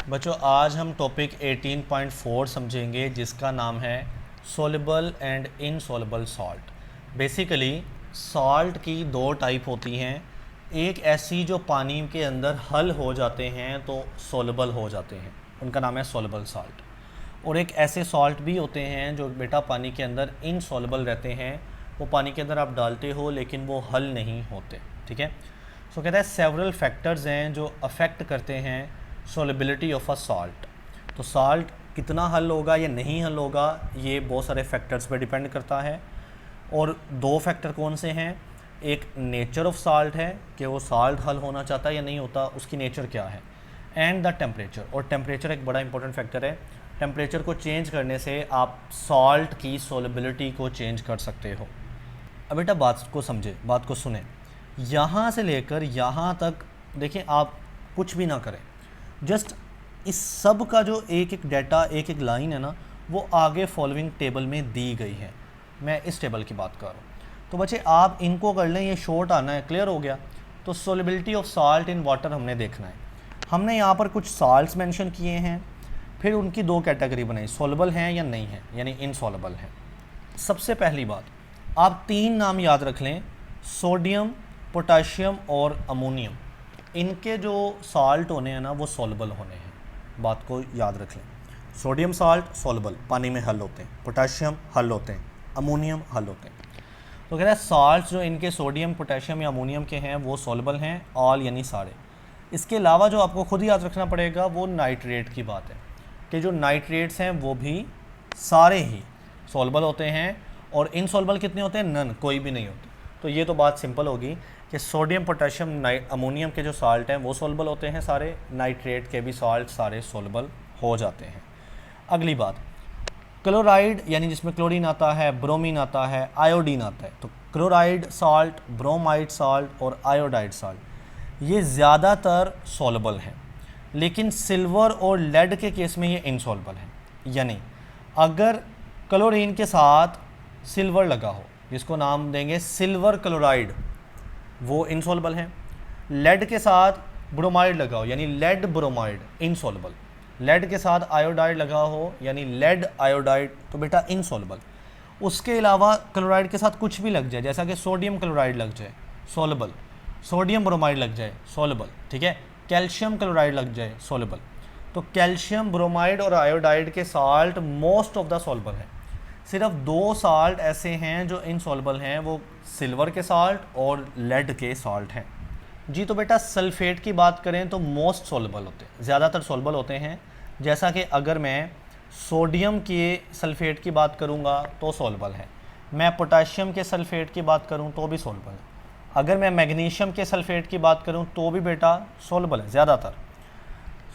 बच्चों आज हम टॉपिक 18.4 समझेंगे जिसका नाम है soluble and insoluble salt. Basically salt की दो टाइप होती हैं, एक ऐसी जो पानी के अंदर हल हो जाते हैं तो सोल्युबल हो जाते हैं, उनका नाम है सोल्युबल सॉल्ट, और एक ऐसे सॉल्ट भी होते हैं जो बेटा पानी के अंदर इनसोल्युबल रहते हैं, वो पानी के अंदर आप डालते हो लेकिन वो हल नहीं होते। ठीक है, सो कहता है सेवरल फैक्टर्स हैं जो अफेक्ट करते हैं सोलिबिलिटी ऑफ अ सॉल्ट। तो सॉल्ट कितना हल होगा या नहीं हल होगा ये बहुत सारे फैक्टर्स पे डिपेंड करता है, और दो फैक्टर कौन से हैं, एक नेचर ऑफ सॉल्ट है कि वो सॉल्ट हल होना चाहता है या नहीं होता, उसकी नेचर क्या है, एंड द टेम्परेचर। और टेम्परेचर एक बड़ा इंपॉर्टेंट फैक्टर है, टेम्परेचर को चेंज करने से आप सॉल्ट की सोलिबिलिटी को चेंज कर सकते हो। अब बेटा बात को समझे, बात को सुने, यहाँ से लेकर यहाँ तक देखिए, आप कुछ भी ना करें, जस्ट इस सब का जो एक एक डाटा, एक एक लाइन है ना, वो आगे फॉलोइंग टेबल में दी गई है। मैं इस टेबल की बात कर रहा हूँ, तो बच्चे आप इनको कर लें, ये शॉर्ट आना है, क्लियर हो गया। तो solubility of salt in water हमने देखना है। हमने यहाँ पर कुछ साल्ट्स मेंशन किए हैं, फिर उनकी दो कैटेगरी बनाई, सोल्युबल हैं या नहीं हैं, यानी इनसोल्युबल हैं। सबसे पहली बात, आप तीन नाम याद रख लें, सोडियम, पोटाशियम और अमोनियम। इनके जो साल्ट होने हैं ना वो सोल्युबल होने हैं, बात को याद रख लें। सोडियम साल्ट सोल्युबल, पानी में हल होते हैं, पोटाशियम हल होते हैं, अमोनियम हल होते हैं। तो कह रहा है साल्ट जो इनके सोडियम, पोटाशियम या अमोनियम के हैं वो सोल्युबल हैं, ऑल यानी सारे। इसके अलावा जो आपको खुद याद रखना पड़ेगा वो नाइट्रेट की बात है, कि जो नाइट्रेट्स हैं वो भी सारे ही सोल्युबल होते हैं, और इनसोल्युबल कितने होते हैं, नन, कोई भी नहीं होते। तो ये तो बात सिंपल होगी कि सोडियम, पोटाशियम, अमोनियम के जो साल्ट हैं वो सोल्युबल होते हैं सारे, नाइट्रेट के भी साल्ट सारे सोल्युबल हो जाते हैं। अगली बात, क्लोराइड यानी जिसमें क्लोरीन आता है, ब्रोमीन आता है, आयोडीन आता है। तो क्लोराइड साल्ट, ब्रोमाइड साल्ट और आयोडाइड साल्ट ये ज़्यादातर सोल्युबल हैं, लेकिन सिल्वर और लेड के केस में ये इनसोल्युबल हैं। यानी अगर क्लोरीन के साथ सिल्वर लगा हो, जिसको नाम देंगे सिल्वर क्लोराइड, वो इनसोल्युबल है। लेड के साथ ब्रोमाइड लगा हो यानी लेड ब्रोमाइड, इनसोल्युबल। लेड के साथ आयोडाइड लगा हो यानी लेड आयोडाइड, तो बेटा इनसोल्युबल। उसके अलावा क्लोराइड के साथ कुछ भी लग जाए, जैसा कि सोडियम क्लोराइड लग जाए, सोल्युबल, सोडियम ब्रोमाइड लग जाए, सोल्युबल, ठीक है, कैल्शियम क्लोराइड लग जाए, सोल्युबल। तो कैल्शियम, ब्रोमाइड और आयोडाइड के salt most of the soluble है। सिर्फ दो साल्ट ऐसे हैं जो इनसोल्युबल हैं, वो सिल्वर के साल्ट और लेड के साल्ट हैं। जी तो बेटा सल्फेट की बात करें तो मोस्ट सोल्युबल होते हैं, ज़्यादातर सोल्युबल होते हैं। जैसा कि अगर मैं सोडियम के सल्फेट की बात करूंगा तो सोल्युबल है, मैं पोटाशियम के सल्फेट की बात करूं तो भी सोल्युबल है, अगर मैं मैग्नीशियम के सल्फेट की बात करूं तो भी बेटा सोल्युबल है ज़्यादातर।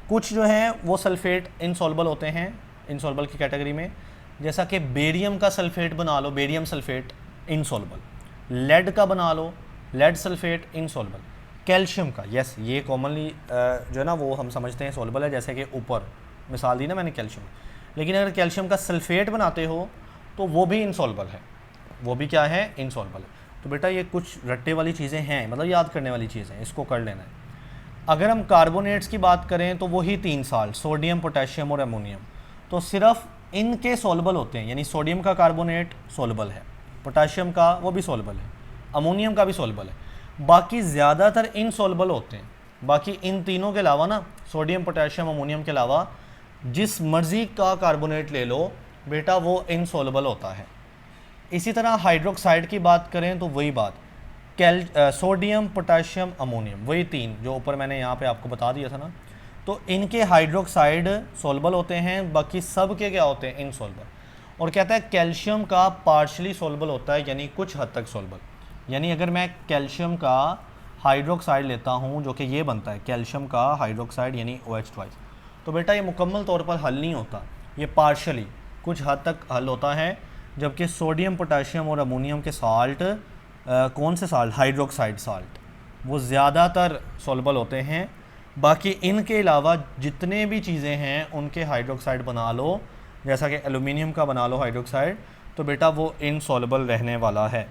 कुछ जो हैं वो सल्फेट इनसोल्युबल होते हैं, इनसोल्युबल की कैटेगरी में, जैसा कि बेरियम का सल्फेट बना लो, बेरियम सल्फेट इनसोल्युबल। लेड का बना लो, लेड सल्फेट इनसोल्युबल। कैल्शियम का, यस ये कॉमनली जो है ना वो हम समझते हैं सोल्युबल है, जैसे कि ऊपर मिसाल दी ना मैंने कैल्शियम। लेकिन अगर कैल्शियम का सल्फेट बनाते हो तो वो भी इनसोल्युबल है, वो भी क्या है, इनसोल्युबल है। तो बेटा ये कुछ रट्टे वाली चीज़ें हैं, मतलब याद करने वाली चीज़ें हैं, इसको कर लेना है। अगर हम कार्बोनेट्स की बात करें तो वही तीन साल्ट, सोडियम, पोटेशियम और अमोनियम, तो सिर्फ इनके सोल्युबल होते हैं, यानी सोडियम का कार्बोनेट सोल्युबल है, पोटेशियम का वो भी सोल्युबल है, अमोनियम का भी सोल्युबल है, बाकी ज़्यादातर इनसोल्युबल होते हैं। बाकी इन तीनों के अलावा ना, सोडियम, पोटेशियम, अमोनियम के अलावा जिस मर्जी का कार्बोनेट ले लो बेटा वो इनसोल्युबल होता है। इसी तरह हाइड्रोक्साइड की बात करें तो वही बात, सोडियम, पोटेशियम, अमोनियम, वही तीन जो ऊपर मैंने यहाँ पे आपको बता दिया था ना, तो इनके हाइड्रोक्साइड सोल्युबल होते हैं, बाकी सब के क्या होते हैं, इनसोल्युबल। और कहता है कैल्शियम का पार्शली सोल्युबल होता है, यानी कुछ हद तक सोल्युबल। यानी अगर मैं कैल्शियम का हाइड्रोक्साइड लेता हूँ जो कि ये बनता है कैल्शियम का हाइड्रोक्साइड यानी OH2, तो बेटा ये मुकम्मल तौर पर हल नहीं होता, ये पार्शली कुछ हद तक हल होता है। जबकि सोडियम, पोटेशियम और अमोनियम के साल्ट, कौन से साल्ट, हाइड्रोक्साइड साल्ट, वो ज़्यादातर सोल्युबल होते हैं। बाकी इनके अलावा जितने भी चीज़ें हैं उनके हाइड्रोक्साइड बना लो, जैसा कि एल्युमिनियम का बना लो हाइड्रोक्साइड, तो बेटा वो इनसोल्युबल रहने वाला है।